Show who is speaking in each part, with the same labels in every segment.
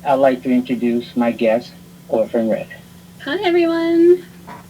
Speaker 1: I'd like to introduce my guest, Orphan Red.
Speaker 2: Hi, everyone.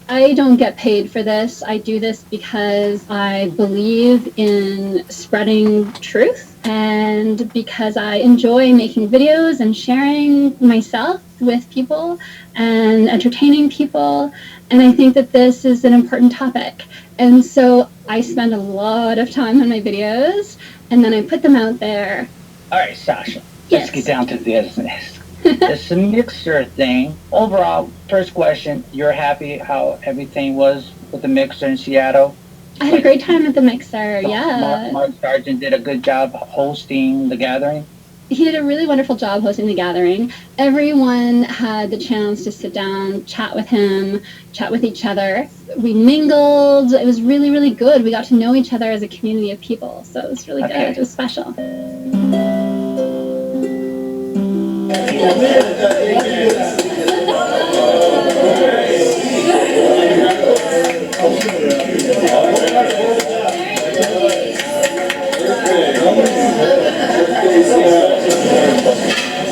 Speaker 2: I don't get paid for this. I do this because I believe in spreading truth and because I enjoy making videos and sharing myself with people and entertaining people. And I think that this is an important topic. And so I spend a lot of time on my videos and then I put them out there.
Speaker 1: All right, Sasha,
Speaker 2: Yes.
Speaker 1: let's get down to business. This mixer thing, overall, first question, you're happy how everything was with the mixer in Seattle?
Speaker 2: I had a great time at the mixer, yeah.
Speaker 1: Mark Sargent did a good job hosting the gathering.
Speaker 2: He did a really wonderful job hosting the gathering. Everyone had the chance to sit down, chat with him, chat with each other. We mingled. It was really, really good. We got to know each other as a community of people. So it was really good. It was special.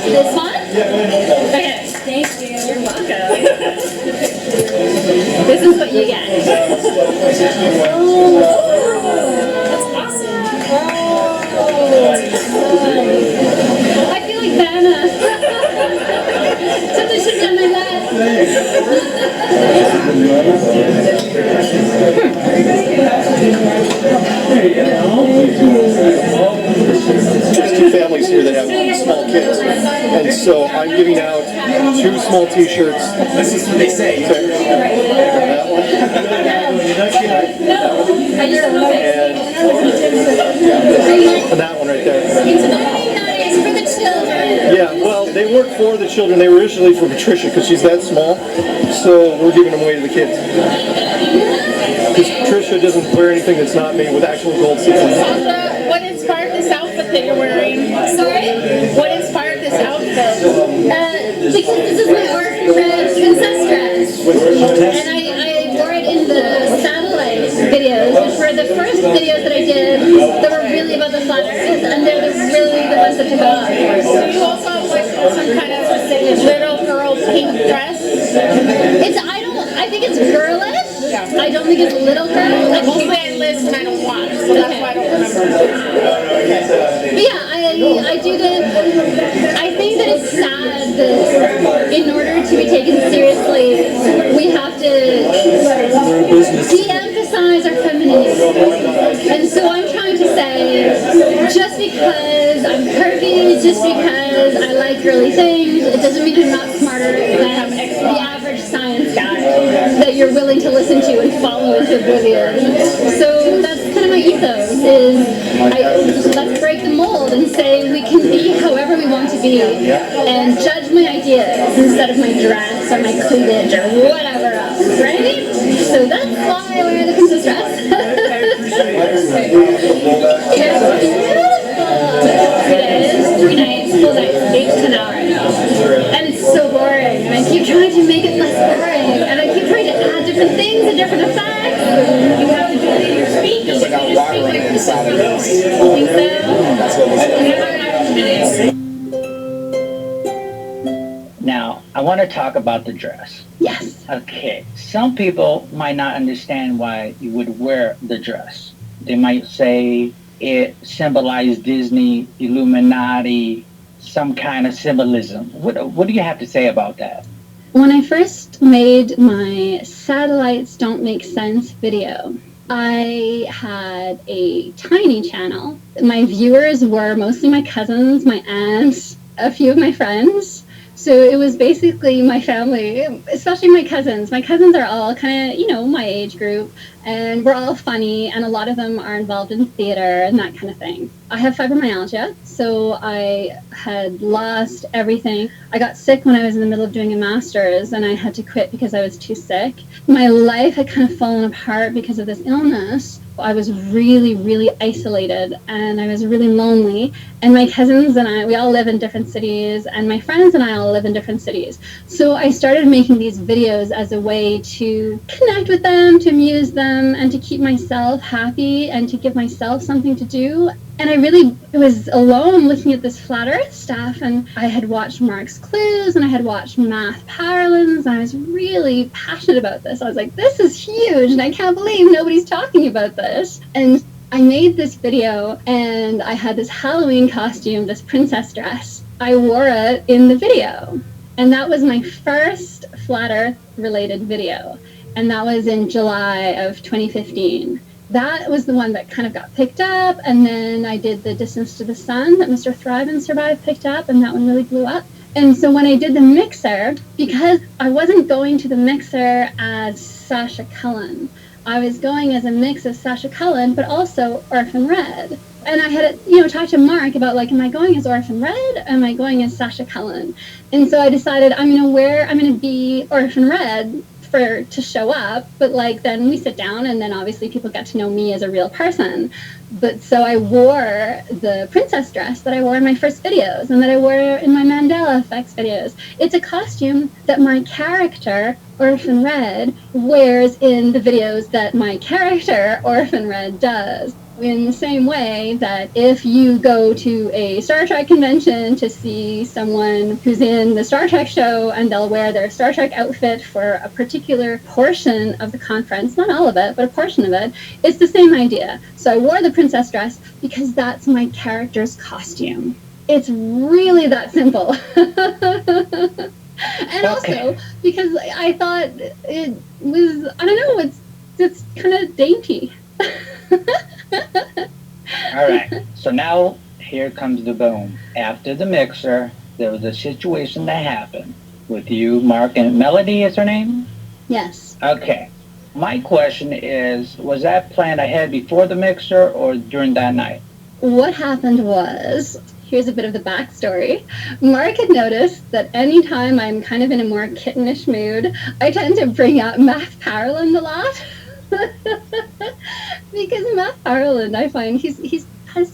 Speaker 2: This one? Okay. Thank you. You're welcome. This is what you get. Oh, that's awesome. Oh. I feel like Vanna. Something should be on my lap.
Speaker 3: There's two families here that have small kids, and so I'm giving out 2 small T-shirts.
Speaker 4: This is what they say.
Speaker 3: That one. And that one right there.
Speaker 2: It's very nice for the children.
Speaker 3: Yeah, well, they weren't for the children. They were originally for Patricia because she's that small. So we're giving them away to the kids. Because Patricia doesn't wear anything that's not made with actual gold sequins.
Speaker 5: What inspired this outfit that you're wearing?
Speaker 2: Sorry?
Speaker 5: What inspired this outfit?
Speaker 2: Because this is my Orphan Red princess dress. And I wore it in the satellite videos, which were the first videos that I did that were really about the flat earth, and they're really the ones that took off.
Speaker 5: So you also have like some kind of little girl pink dress?
Speaker 2: I think it's girlish. I don't think it's little girl.
Speaker 5: Mostly I listen, I don't watch, so that's why I don't remember.
Speaker 2: But yeah, I do this. I think that it's sad that in order to be taken seriously, we have to de-emphasize our femininity. And so I'm trying to say, just because I'm curvy, just because I like girly things, it doesn't mean I'm not smarter than the average science guy that you're willing to listen to and follow into oblivion. So that's kind of my ethos, let's break the mold and say we can be however we want to be and judge my ideas instead of my dress or my cleavage or whatever else, right? So that's why I wear the princess dress. It's 3 nights, full nights, 8 to 10 hours. And it's so boring. And I keep trying to make it less boring. And I keep trying to add different things and different effects. And you have to do it in your speaking. You just speak like you're inside of it. Think so?
Speaker 1: Now, I want to talk about the dress.
Speaker 2: Yes.
Speaker 1: Okay, some people might not understand why you would wear the dress. They might say it symbolized Disney, Illuminati, some kind of symbolism. What do you have to say about that?
Speaker 2: When I first made my Satellites Don't Make Sense video, I had a tiny channel. My viewers were mostly my cousins, my aunts, a few of my friends. So it was basically my family, especially my cousins. My cousins are all kind of, my age group, and we're all funny, and a lot of them are involved in theater and that kind of thing. I have fibromyalgia, so I had lost everything. I got sick when I was in the middle of doing a master's, and I had to quit because I was too sick. My life had kind of fallen apart because of this illness. I was really, really isolated, and I was really lonely. And my cousins and I, we all live in different cities, and my friends and I all live in different cities. So I started making these videos as a way to connect with them, to amuse them, and to keep myself happy and to give myself something to do. And I really was alone looking at this flat earth stuff, and I had watched Mark's Clues and I had watched Math Powerlands, and I was really passionate about this. I was like, this is huge and I can't believe nobody's talking about this. And I made this video and I had this Halloween costume, this princess dress. I wore it in the video. And that was my first flat earth related video. And that was in July of 2015. That was the one that kind of got picked up, and then I did the Distance to the Sun that Mr. Thrive and Survive picked up, and that one really blew up. And so when I did the mixer, because I wasn't going to the mixer as Sasha Cullen, I was going as a mix of Sasha Cullen, but also Orphan Red. And I had, talked to Mark about, like, am I going as Orphan Red? Or am I going as Sasha Cullen? And so I decided I'm going to be Orphan Red to show up, but like then we sit down and then obviously people get to know me as a real person. But so I wore the princess dress that I wore in my first videos and that I wore in my Mandela effects videos. It's a costume that my character Orphan Red wears in the videos that my character Orphan Red does. In the same way that if you go to a Star Trek convention to see someone who's in the Star Trek show and they'll wear their Star Trek outfit for a particular portion of the conference, not all of it, but a portion of it, it's the same idea. So I wore the princess dress because that's my character's costume. It's really that simple. And also because I thought it was, I don't know, it's kind of dainty.
Speaker 1: All right. So now here comes the boom. After the mixer, there was a situation that happened with you, Mark, and Melody is her name?
Speaker 2: Yes.
Speaker 1: Okay. My question is, was that planned ahead before the mixer or during that night?
Speaker 2: What happened was, here's a bit of the backstory. Mark had noticed that anytime I'm kind of in a more kittenish mood, I tend to bring up Math Powerland a lot. Because Matt Farland, I find he's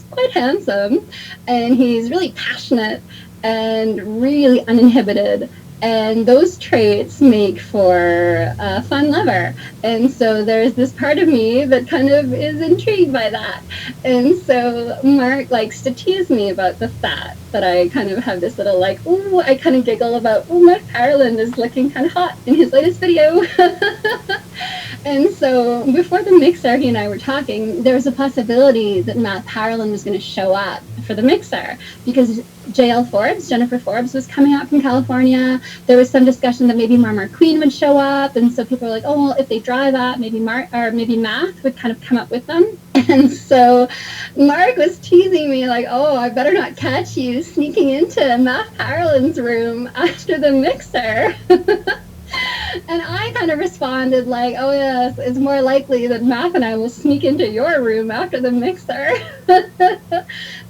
Speaker 2: quite handsome, and he's really passionate and really uninhibited, and those traits make for a fun lover. And so there's this part of me that kind of is intrigued by that. And so Mark likes to tease me about the fact that I kind of have this little like, ooh, I kind of giggle about, oh, Matt Farland is looking kind of hot in his latest video. And so before the mixer, he and I were talking, there was a possibility that Matt Powerland was going to show up for the mixer because Jennifer Forbes was coming out from California. There was some discussion that maybe Marmar Queen would show up. And so people were like, oh, well, if they drive up, maybe Math would kind of come up with them. And so Mark was teasing me like, oh, I better not catch you sneaking into Matt Powerland's room after the mixer. And I kind of responded like, oh yes, it's more likely that Math and I will sneak into your room after the mixer.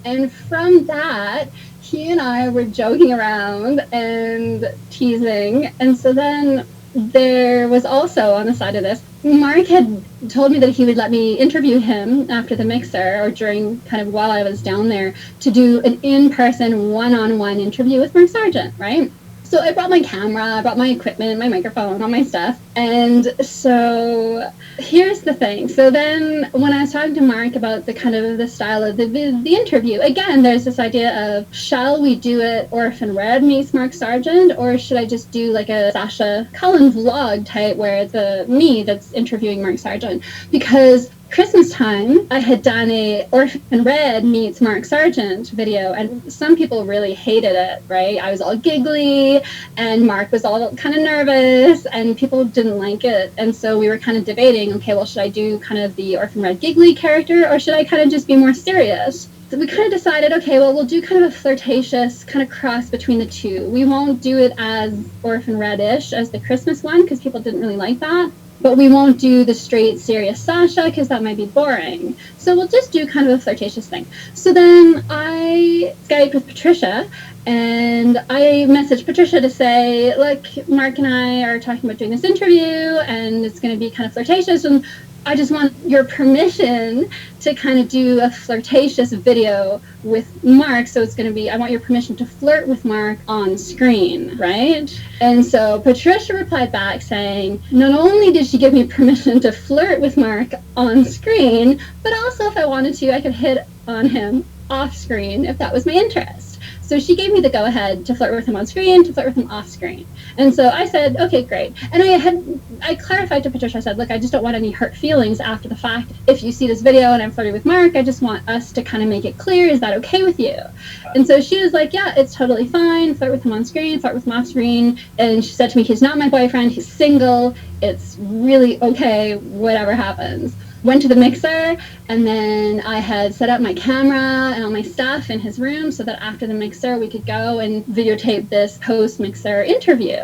Speaker 2: And from that, he and I were joking around and teasing. And so then there was also, on the side of this, Mark had told me that he would let me interview him after the mixer or during kind of while I was down there to do an in-person one-on-one interview with Mark Sargent, right? So I brought my camera, I brought my equipment, my microphone, all my stuff. And so here's the thing. So then when I was talking to Mark about the kind of the style of the interview, again, there's this idea of, shall we do it Orphan Red meets Mark Sargent, or should I just do like a Sasha Cullen vlog type where it's me that's interviewing Mark Sargent? Because Christmas time, I had done a Orphan Red meets Mark Sargent video, and some people really hated it, right? I was all giggly, and Mark was all kind of nervous, and people didn't like it. And so we were kind of debating, okay, well, should I do kind of the Orphan Red giggly character, or should I kind of just be more serious? So we kind of decided, okay, well, we'll do kind of a flirtatious kind of cross between the two. We won't do it as Orphan Red-ish as the Christmas one, because people didn't really like that. But we won't do the straight, serious Sasha because that might be boring. So we'll just do kind of a flirtatious thing. So then I Skyped with Patricia, and I messaged Patricia to say, look, Mark and I are talking about doing this interview, and it's going to be kind of flirtatious, and I just want your permission to kind of do a flirtatious video with Mark. So it's going to be, I want your permission to flirt with Mark on screen, right? And so Patricia replied back saying, not only did she give me permission to flirt with Mark on screen, but also if I wanted to, I could hit on him off screen if that was my interest. So she gave me the go-ahead to flirt with him on screen, to flirt with him off screen. And so I said, okay, great. And I clarified to Patricia, I said, look, I just don't want any hurt feelings after the fact. If you see this video and I'm flirting with Mark, I just want us to kind of make it clear, is that okay with you? And so she was like, yeah, it's totally fine. Flirt with him on screen, flirt with him off screen. And she said to me, he's not my boyfriend, he's single. It's really okay, whatever happens. Went to the mixer, and then I had set up my camera and all my stuff in his room so that after the mixer we could go and videotape this post-mixer interview.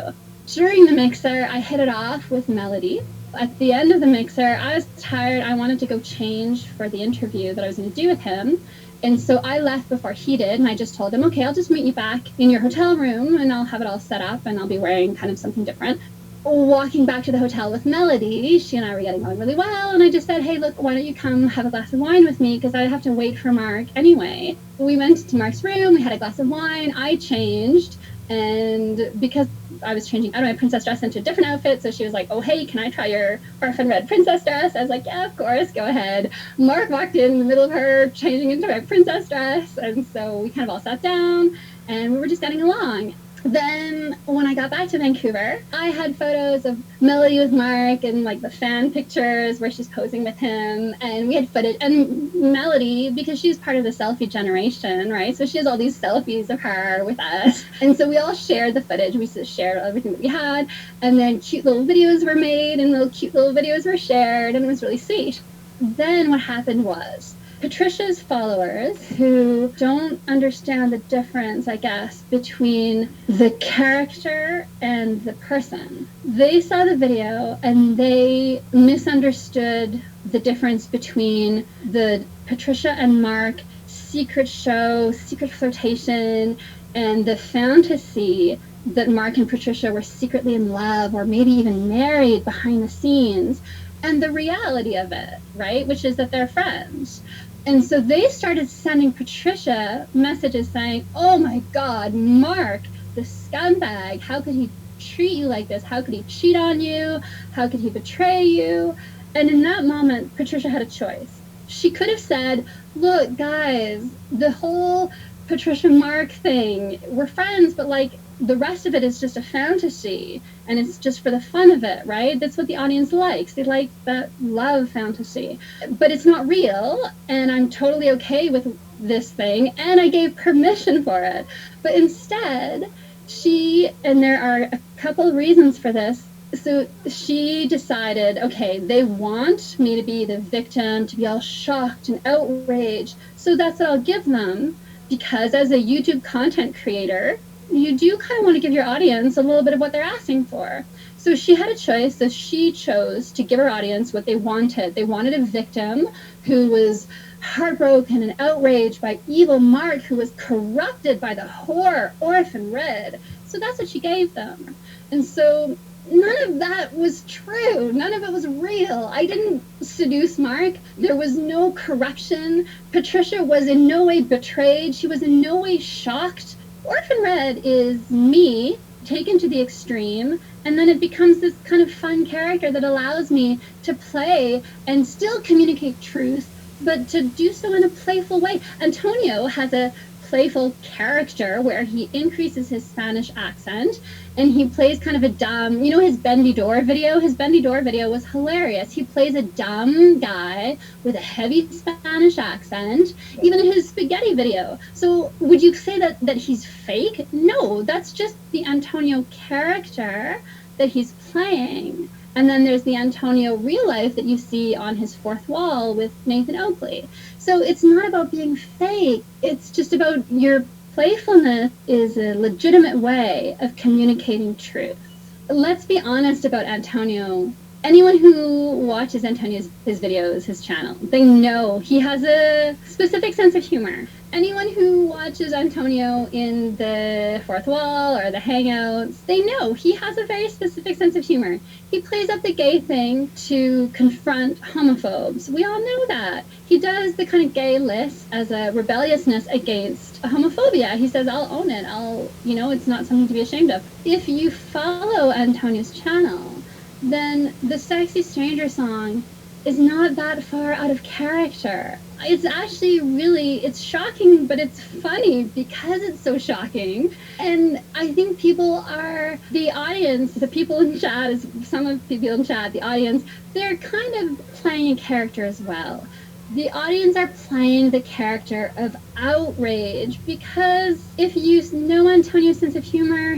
Speaker 2: During the mixer, I hit it off with Melody. At the end of the mixer, I was tired. I wanted to go change for the interview that I was going to do with him. And so I left before he did, and I just told him, okay, I'll just meet you back in your hotel room, and I'll have it all set up, and I'll be wearing kind of something different. Walking back to the hotel with Melody, she and I were getting on really well, and I just said, hey, look, why don't you come have a glass of wine with me, because I have to wait for Mark anyway. We went to Mark's room, we had a glass of wine, I changed, and because I was changing out of my princess dress into a different outfit, so she was like, oh, hey, can I try your Orphan Red princess dress? I was like, yeah, of course, go ahead. Mark walked in the middle of her changing into my princess dress, and so we kind of all sat down, and we were just getting along. Then when I got back to Vancouver, I had photos of Melody with Mark and like the fan pictures where she's posing with him, and we had footage. And Melody, because she's part of the selfie generation, right? So she has all these selfies of her with us. And so we all shared the footage. We just shared everything that we had. And then cute little videos were made and cute little videos were shared, and it was really sweet. Then what happened was, Patricia's followers, who don't understand the difference, I guess, between the character and the person, they saw the video and they misunderstood the difference between the Patricia and Mark secret show, secret flirtation, and the fantasy that Mark and Patricia were secretly in love or maybe even married behind the scenes, and the reality of it, right, which is that they're friends. And so they started sending Patricia messages saying, oh my God, Mark, the scumbag, how could he treat you like this? How could he cheat on you? How could he betray you? And in that moment, Patricia had a choice. She could have said, look, guys, the whole Patricia Mark thing, we're friends, but like the rest of it is just a fantasy, and it's just for the fun of it, right? That's what the audience likes. They like that love fantasy. But it's not real, and I'm totally okay with this thing, and I gave permission for it. But instead, and there are a couple of reasons for this, so she decided, okay, they want me to be the victim, to be all shocked and outraged, so that's what I'll give them, because as a YouTube content creator, you do kind of want to give your audience a little bit of what they're asking for. So she had a choice, so she chose to give her audience what they wanted. They wanted a victim who was heartbroken and outraged by evil Mark, who was corrupted by the whore Orphan Red. So that's what she gave them. And so none of that was true. None of it was real. I didn't seduce Mark. There was no corruption. Patricia was in no way betrayed. She was in no way shocked. Orphan Red is me taken to the extreme, and then it becomes this kind of fun character that allows me to play and still communicate truth, but to do so in a playful way. Antonio has a playful character where he increases his Spanish accent and he plays kind of a dumb, his Bendy Door video? His Bendy Door video was hilarious. He plays a dumb guy with a heavy Spanish accent, even in his spaghetti video. So would you say that he's fake? No, that's just the Antonio character that he's playing. And then there's the Antonio real life that you see on his fourth wall with Nathan Oakley. So it's not about being fake. It's just about your playfulness is a legitimate way of communicating truth. Let's be honest about Antonio. Anyone who watches Antonio's his videos, his channel, they know he has a specific sense of humor. Anyone who watches Antonio in the fourth wall or the hangouts, they know he has a very specific sense of humor. He plays up the gay thing to confront homophobes. We all know that. He does the kind of gay list as a rebelliousness against homophobia. He says, I'll own it. It's not something to be ashamed of. If you follow Antonio's channel, then the Sexy Stranger song is not that far out of character. it's actually really, it's shocking, but it's funny because it's so shocking. And I think the audience, the people in chat, some of the people in chat, the audience, they're kind of playing a character as well. The audience are playing the character of outrage because if you know Antonio's sense of humor,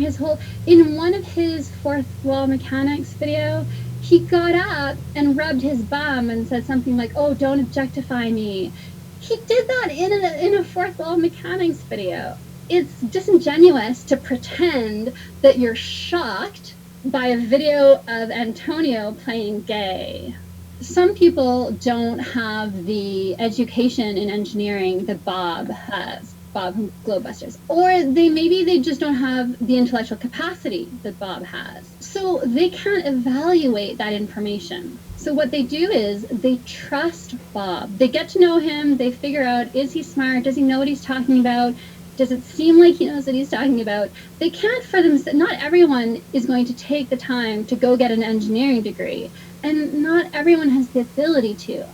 Speaker 2: in one of his fourth wall mechanics video, he got up and rubbed his bum and said something like, "Oh, don't objectify me." He did that in a fourth wall mechanics video. It's disingenuous to pretend that you're shocked by a video of Antonio playing gay. Some people don't have the education in engineering that Bob has, Bob from Globebusters. Or maybe they just don't have the intellectual capacity that Bob has. So they can't evaluate that information. So what they do is they trust Bob. They get to know him, they figure out, is he smart, does he know what he's talking about? Does it seem like he knows what he's talking about? They can't for themselves. Not everyone is going to take the time to go get an engineering degree. And not everyone has the ability to.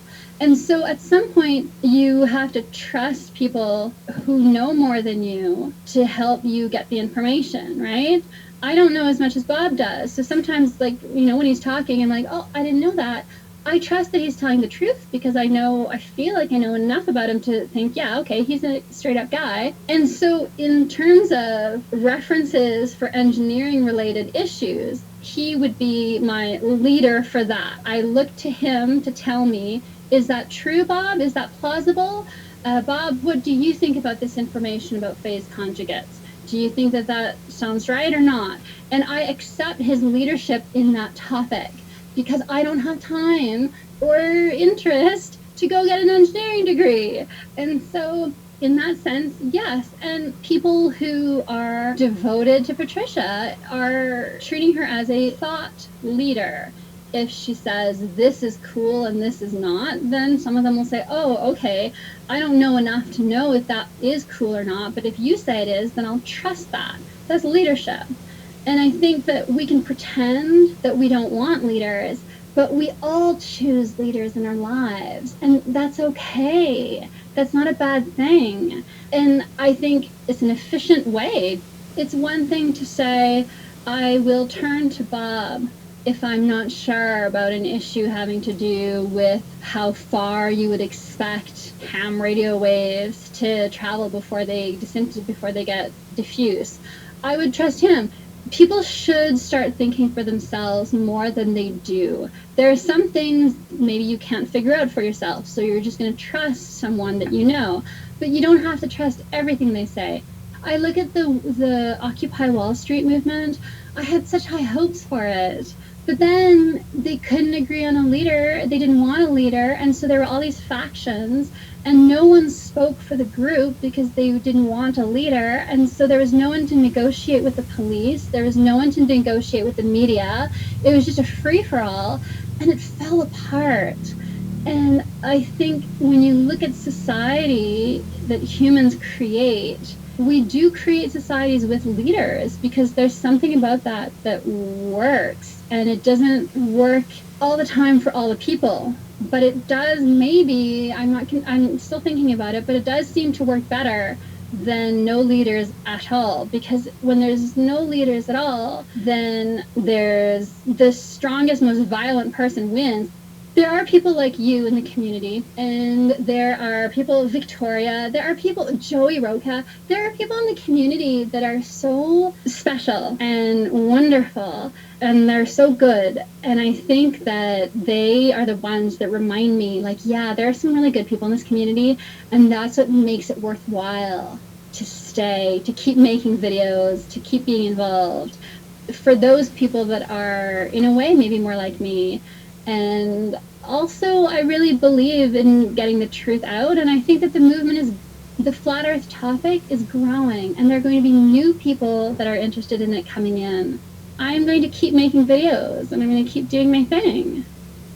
Speaker 2: And so at some point, you have to trust people who know more than you to help you get the information, right? I don't know as much as Bob does. So sometimes, when he's talking, I'm like, oh, I didn't know that. I trust that he's telling the truth because I feel like I know enough about him to think, yeah, okay, he's a straight up guy. And so in terms of references for engineering related issues, he would be my leader for that. I look to him to tell me, is that true, Bob? Is that plausible? Bob, what do you think about this information about phase conjugates? Do you think that sounds right or not? And I accept his leadership in that topic because I don't have time or interest to go get an engineering degree. And so in that sense, yes. And people who are devoted to Patricia are treating her as a thought leader. If she says this is cool and this is not, then some of them will say, oh, okay, I don't know enough to know if that is cool or not, but if you say it is, then I'll trust that. That's leadership. And I think that we can pretend that we don't want leaders, but we all choose leaders in our lives, and that's okay. That's not a bad thing. And I think it's an efficient way. It's one thing to say, I will turn to Bob if I'm not sure about an issue having to do with how far you would expect ham radio waves to travel before they get diffuse. I would trust him. People should start thinking for themselves more than they do. There are some things maybe you can't figure out for yourself, so you're just going to trust someone that you know. But you don't have to trust everything they say. I look at the Occupy Wall Street movement. I had such high hopes for it. But then they couldn't agree on a leader. They didn't want a leader. And so there were all these factions. And no one spoke for the group because they didn't want a leader. And so there was no one to negotiate with the police. There was no one to negotiate with the media. It was just a free-for-all. And it fell apart. And I think when you look at society that humans create, we do create societies with leaders because there's something about that works. And it doesn't work all the time for all the people. But it does maybe, I'm still thinking about it, but it does seem to work better than no leaders at all. Because when there's no leaders at all, then there's the strongest, most violent person wins. There are people like you in the community, and there are people, Victoria, there are people, Joey Roca, there are people in the community that are so special and wonderful, and they're so good. And I think that they are the ones that remind me, yeah, there are some really good people in this community, and that's what makes it worthwhile to stay, to keep making videos, to keep being involved. For those people that are, in a way, maybe more like me. And also, I really believe in getting the truth out, and I think that the flat earth topic is growing, and there are going to be new people that are interested in it coming in. I'm going to keep making videos, and I'm going to keep doing my thing.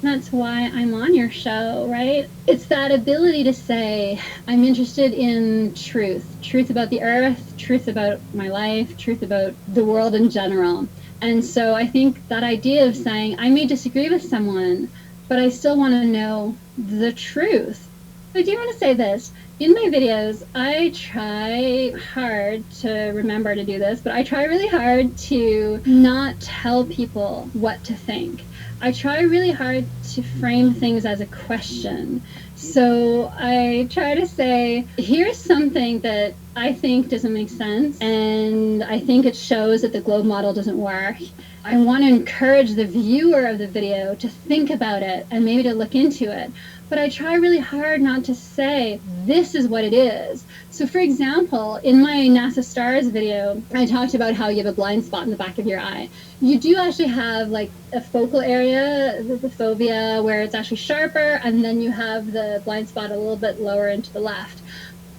Speaker 2: That's why I'm on your show, right? It's that ability to say, I'm interested in truth about the earth, truth about my life, truth about the world in general. And so I think that idea of saying, I may disagree with someone, but I still want to know the truth. I do want to say this. In my videos, I try hard to remember to do this, but I try really hard to not tell people what to think. I try really hard to frame things as a question. So I try to say, here's something that I think doesn't make sense, and I think it shows that the globe model doesn't work. I want to encourage the viewer of the video to think about it and maybe to look into it. But I try really hard not to say, this is what it is. So for example, in my NASA STARS video, I talked about how you have a blind spot in the back of your eye. You do actually have like a focal area, the fovea, where it's actually sharper, and then you have the blind spot a little bit lower into the left.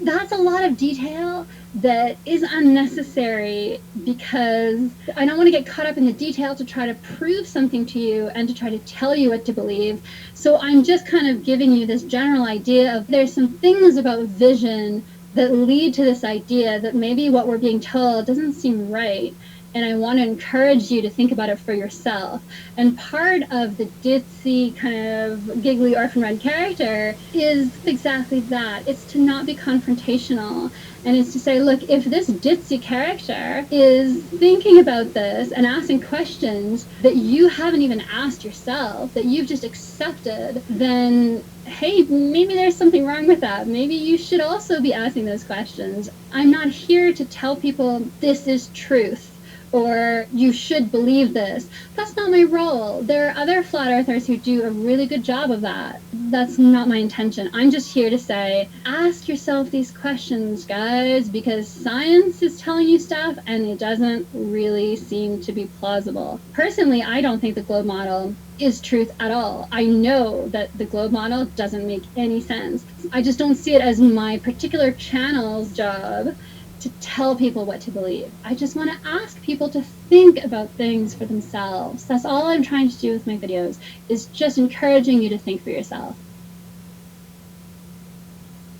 Speaker 2: That's a lot of detail that is unnecessary, because I don't want to get caught up in the detail to try to prove something to you and to try to tell you what to believe. So I'm just kind of giving you this general idea of there's some things about vision that lead to this idea that maybe what we're being told doesn't seem right. And I want to encourage you to think about it for yourself. And part of the ditzy, kind of giggly Orphan Red character is exactly that. It's to not be confrontational. And it's to say, look, if this ditzy character is thinking about this and asking questions that you haven't even asked yourself, that you've just accepted, then hey, maybe there's something wrong with that. Maybe you should also be asking those questions. I'm not here to tell people this is truth, or you should believe this. That's not my role. There are other flat earthers who do a really good job of that. That's not my intention. I'm just here to say, ask yourself these questions, guys, because science is telling you stuff and it doesn't really seem to be plausible. Personally, I don't think the globe model is truth at all. I know that the globe model doesn't make any sense. I just don't see it as my particular channel's job to tell people what to believe. I just want to ask people to think about things for themselves. That's all I'm trying to do with my videos, is just encouraging you to think for yourself.